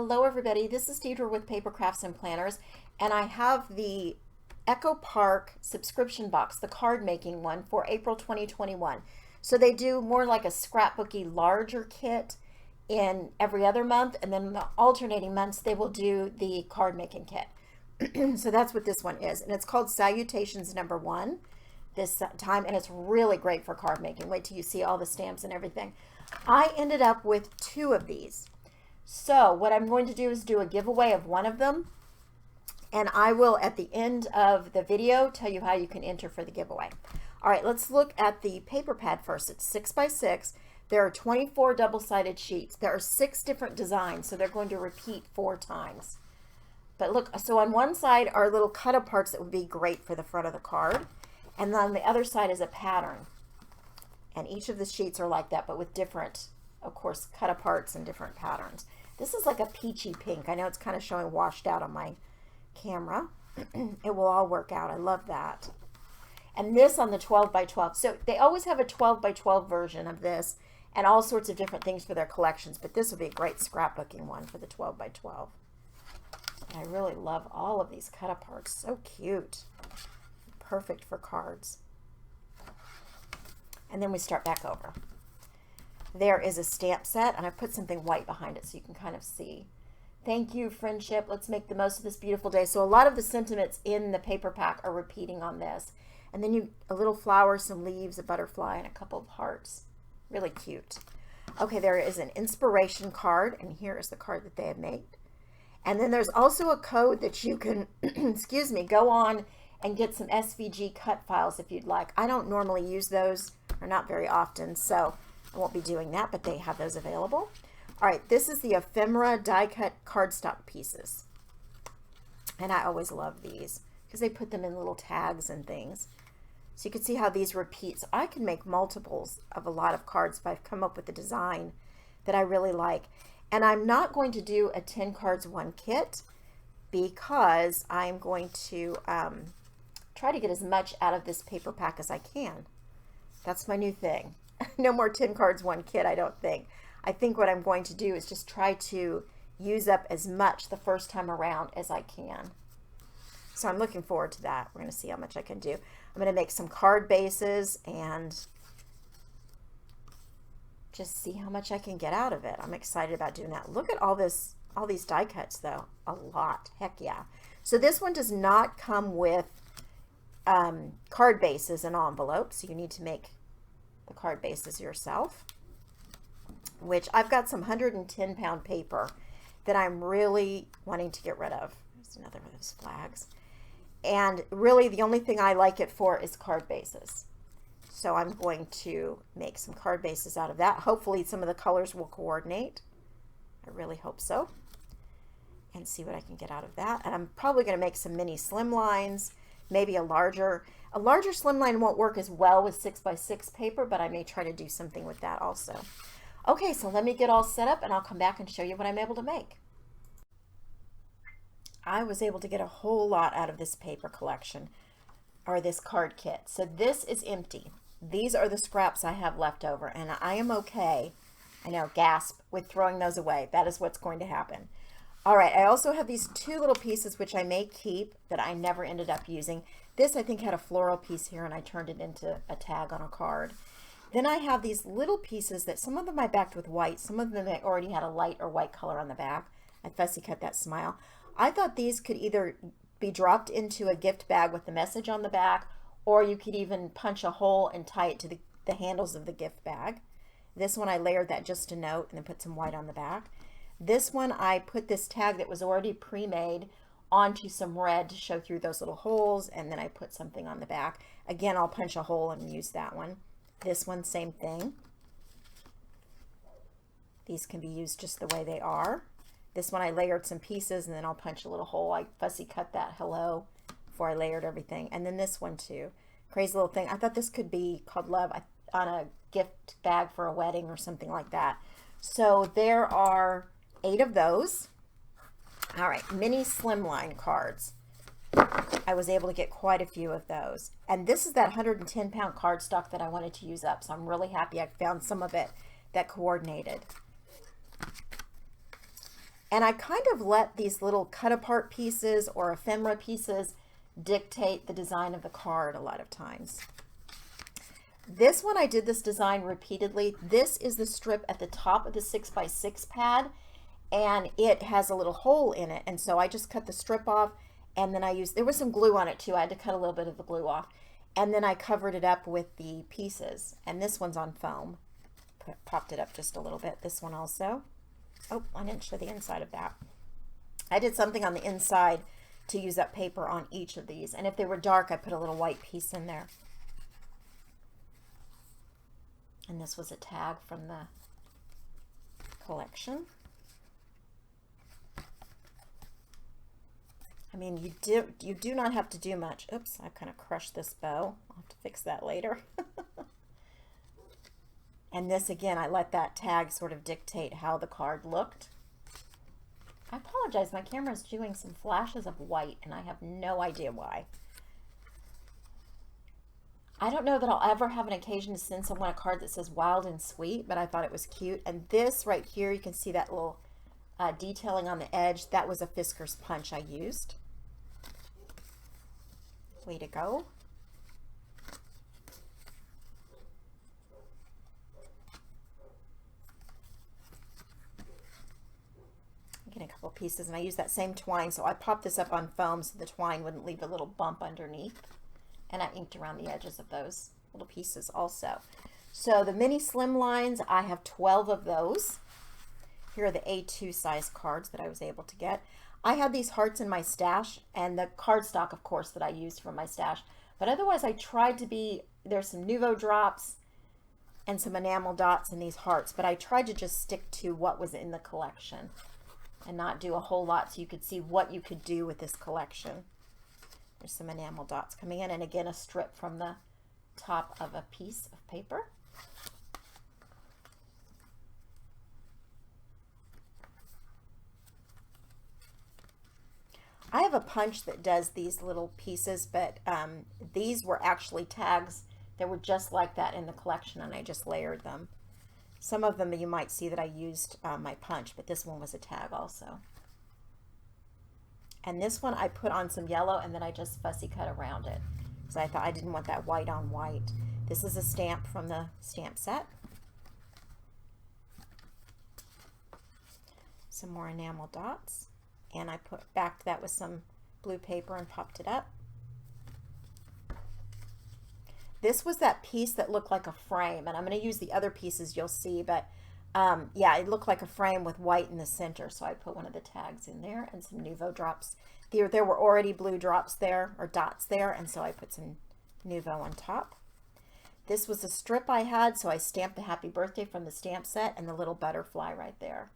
Hello everybody, this is Deidre with Paper Crafts and Planners, and I have the Echo Park subscription box, the card making one for April 2021. So they do more like a scrapbooky larger kit in every other month, and then the alternating months they will do the card making kit. So that's what this one is, and it's called Salutations #1 this time, and it's really great for card making. Wait till you see all the stamps and everything. I ended up with 2 of these. So what I'm going to do is do a giveaway of one of them, and I will at the end of the video tell you how you can enter for the giveaway. All right, let's look at the paper pad first. It's 6 by 6. There are 24 double-sided sheets. There are 6 different designs, so they're going to repeat 4 times. But look, so on one side are little cut aparts that would be great for the front of the card, and then on the other side is a pattern. And each of the sheets are like that, but with different, of course, cut aparts and different patterns. This is like a peachy pink. I know it's kind of showing washed out on my camera. It will all work out. I love that. And this on the 12 by 12. So they always have a 12 by 12 version of this and all sorts of different things for their collections, but this will be a great scrapbooking one for the 12 by 12. And I really love all of these cut aparts. So cute. Perfect for cards. And then we start back over. There is a stamp set, and I put something white behind it so you can kind of see. Thank you, friendship. Let's make the most of this beautiful day. So a lot of the sentiments in the paper pack are repeating on this. And then a little flower, some leaves, a butterfly, and a couple of hearts. Really cute. Okay, there is an inspiration card, and here is the card that they have made. And then there's also a code that you can, excuse me, go on and get some SVG cut files if you'd like. I don't normally use those, or not very often, so I won't be doing that, but they have those available. All right, this is the Ephemera Die Cut Cardstock pieces. And I always love these because they put them in little tags and things. So you can see how these repeat. So I can make multiples of a lot of cards if I've come up with a design that I really like. And I'm not going to do a 10 cards 1 kit because I'm going to try to get as much out of this paper pack as I can. That's my new thing. No more 10 cards 1 kit, I don't think. I think what I'm going to do is just try to use up as much the first time around as I can. So I'm looking forward to that. We're going to see how much I can do. I'm going to make some card bases and just see how much I can get out of it. I'm excited about doing that. Look at all these die cuts though. A lot. Heck yeah. So this one does not come with card bases and envelopes, so you need to make the card bases yourself, which I've got some 110-pound paper that I'm really wanting to get rid of. There's another of those flags. And really the only thing I like it for is card bases. So I'm going to make some card bases out of that. Hopefully some of the colors will coordinate. I really hope so. And see what I can get out of that. And I'm probably going to make some mini slimlines, maybe a larger slimline won't work as well with 6 by 6 paper, but I may try to do something with that also. Okay, so let me get all set up and I'll come back and show you what I'm able to make. I was able to get a whole lot out of this paper collection, or this card kit. So this is empty. These are the scraps I have left over, and I am okay, I know, gasp, with throwing those away. That is what's going to happen. All right, I also have these 2 little pieces which I may keep that I never ended up using. This I think had a floral piece here and I turned it into a tag on a card. Then I have these little pieces that some of them I backed with white, some of them I already had a light or white color on the back. I fussy cut that smile. I thought these could either be dropped into a gift bag with the message on the back, or you could even punch a hole and tie it to the handles of the gift bag. This one I layered that just a note and then put some white on the back. This one I put this tag that was already pre-made onto some red to show through those little holes, and then I put something on the back. Again, I'll punch a hole and use that one. This one, same thing. These can be used just the way they are. This one I layered some pieces and then I'll punch a little hole. I fussy cut that hello before I layered everything. And then this one too. Crazy little thing. I thought this could be called love on a gift bag for a wedding or something like that. So there are 8 of those. All right, mini slimline cards. I was able to get quite a few of those. And this is that 110-pound cardstock that I wanted to use up. So I'm really happy I found some of it that coordinated. And I kind of let these little cut apart pieces or ephemera pieces dictate the design of the card a lot of times. This one, I did this design repeatedly. This is the strip at the top of the 6x6 pad, and it has a little hole in it. And so I just cut the strip off, and then I used, there was some glue on it too. I had to cut a little bit of the glue off. And then I covered it up with the pieces. And this one's on foam. Popped it up just a little bit. This one also. Oh, I didn't show the inside of that. I did something on the inside to use up paper on each of these. And if they were dark, I put a little white piece in there. And this was a tag from the collection. I mean, you do not have to do much. Oops, I kind of crushed this bow. I'll have to fix that later. And this, again, I let that tag sort of dictate how the card looked. I apologize, my camera is doing some flashes of white, and I have no idea why. I don't know that I'll ever have an occasion to send someone a card that says wild and sweet, but I thought it was cute. And this right here, you can see that little detailing on the edge. That was a Fisker's punch I used. Way to go. Get a couple pieces, and I used that same twine, so I popped this up on foam so the twine wouldn't leave a little bump underneath. And I inked around the edges of those little pieces also. So the mini Slimlines, I have 12 of those. Here are the A2 size cards that I was able to get. I had these hearts in my stash, and the cardstock, of course, that I used from my stash. But otherwise, I tried to be, there's some Nuvo drops and some enamel dots in these hearts, but I tried to just stick to what was in the collection and not do a whole lot so you could see what you could do with this collection. There's some enamel dots coming in, and again, a strip from the top of a piece of paper. I have a punch that does these little pieces, but these were actually tags that were just like that in the collection, and I just layered them. Some of them you might see that I used my punch, but this one was a tag also. And this one I put on some yellow, and then I just fussy cut around it because I thought I didn't want that white on white. This is a stamp from the stamp set. Some more enamel dots, and I backed that with some blue paper and popped it up. This was that piece that looked like a frame, and I'm going to use the other pieces you'll see, but yeah, it looked like a frame with white in the center, so I put one of the tags in there and some Nuvo drops. There were already blue drops there, or dots there, and so I put some Nuvo on top. This was a strip I had, so I stamped the happy birthday from the stamp set and the little butterfly right there.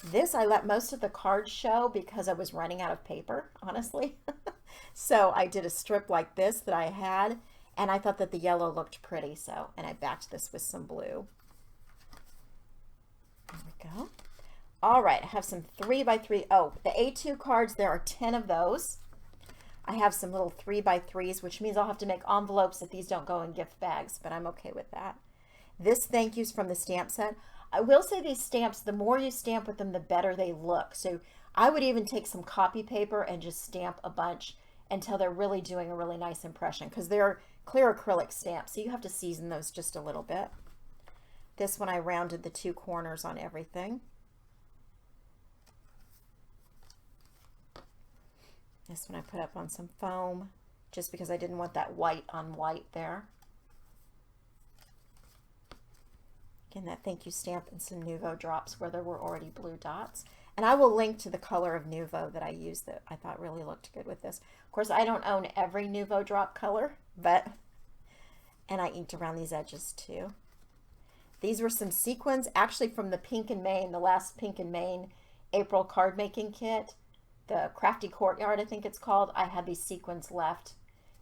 This I let most of the cards show because I was running out of paper, honestly. So I did a strip like this that I had, and I thought that the yellow looked pretty, so, and I backed this with some blue. There we go. All right, I have some 3x3. Oh, the A2 cards, there are 10 of those. I have some little 3x3s, which means I'll have to make envelopes if these don't go in gift bags, but I'm okay with that. This thank you's from the stamp set. I will say these stamps, the more you stamp with them, the better they look. So I would even take some copy paper and just stamp a bunch until they're really doing a really nice impression, because they're clear acrylic stamps, so you have to season those just a little bit. This one I rounded the 2 corners on everything. This one I put up on some foam just because I didn't want that white on white there. Again, that thank you stamp and some Nuvo drops where there were already blue dots. And I will link to the color of Nuvo that I used that I thought really looked good with this. Of course, I don't own every Nuvo drop color, and I inked around these edges too. These were some sequins, actually from the Pink and Main, the last Pink and Main April card making kit, the Crafty Courtyard, I think it's called. I had these sequins left,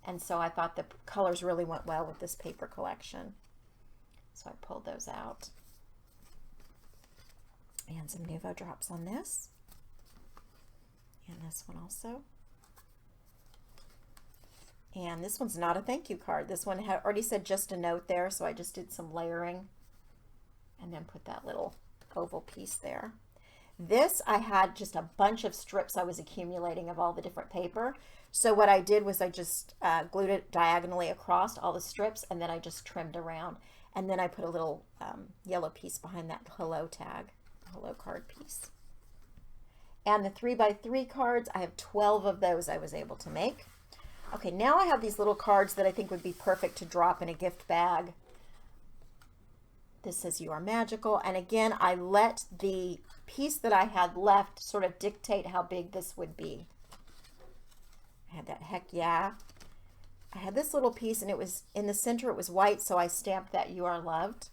and so I thought the colors really went well with this paper collection. So I pulled those out. And some Nuvo drops on this. And this one also. And this one's not a thank you card. This one had already said just a note there, so I just did some layering. and then put that little oval piece there. This, I had just a bunch of strips I was accumulating of all the different paper. So what I did was I just glued it diagonally across all the strips, and then I just trimmed around. And then I put a little yellow piece behind that hello tag, hello card piece. And the 3x3 cards, I have 12 of those I was able to make. Okay, now I have these little cards that I think would be perfect to drop in a gift bag. This says you are magical. And again, I let the piece that I had left sort of dictate how big this would be. I had that heck yeah. I had this little piece, and it was in the center, it was white, so I stamped that you are loved.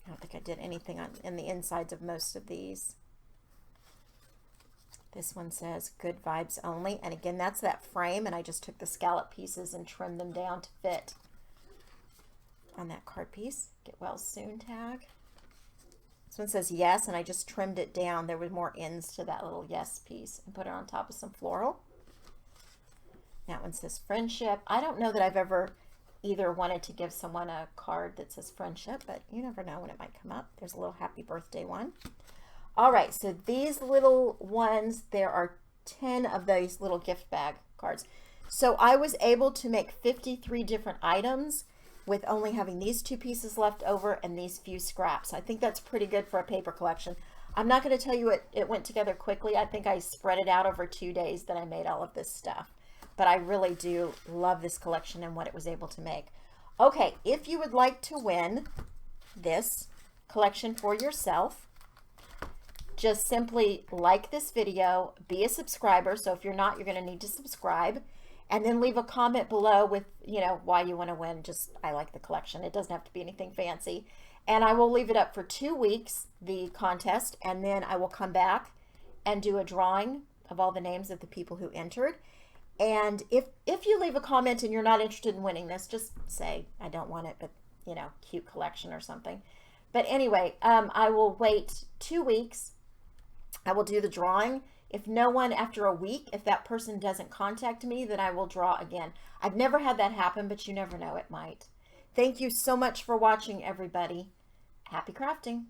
I don't think I did anything in the insides of most of these. This one says good vibes only, and again, that's that frame, and I just took the scallop pieces and trimmed them down to fit on that card piece. Get well soon tag. This one says yes, and I just trimmed it down. There were more ends to that little yes piece, and put it on top of some floral. That one says friendship. I don't know that I've ever either wanted to give someone a card that says friendship, but you never know when it might come up. There's a little happy birthday one. All right, so these little ones, there are 10 of these little gift bag cards. So I was able to make 53 different items with only having these 2 pieces left over and these few scraps. I think that's pretty good for a paper collection. I'm not going to tell you it went together quickly. I think I spread it out over 2 days that I made all of this stuff. But I really do love this collection and what it was able to make. Okay, if you would like to win this collection for yourself, just simply like this video, be a subscriber. So if you're not, you're going to need to subscribe, and then leave a comment below with, you know, why you want to win. Just, I like the collection. It doesn't have to be anything fancy. And I will leave it up for 2 weeks, the contest, and then I will come back and do a drawing of all the names of the people who entered. And if you leave a comment and you're not interested in winning this, just say, I don't want it, but, you know, cute collection or something. But anyway, I will wait 2 weeks. I will do the drawing. If no one, after a week, if that person doesn't contact me, then I will draw again. I've never had that happen, but you never know, it might. Thank you so much for watching, everybody. Happy crafting.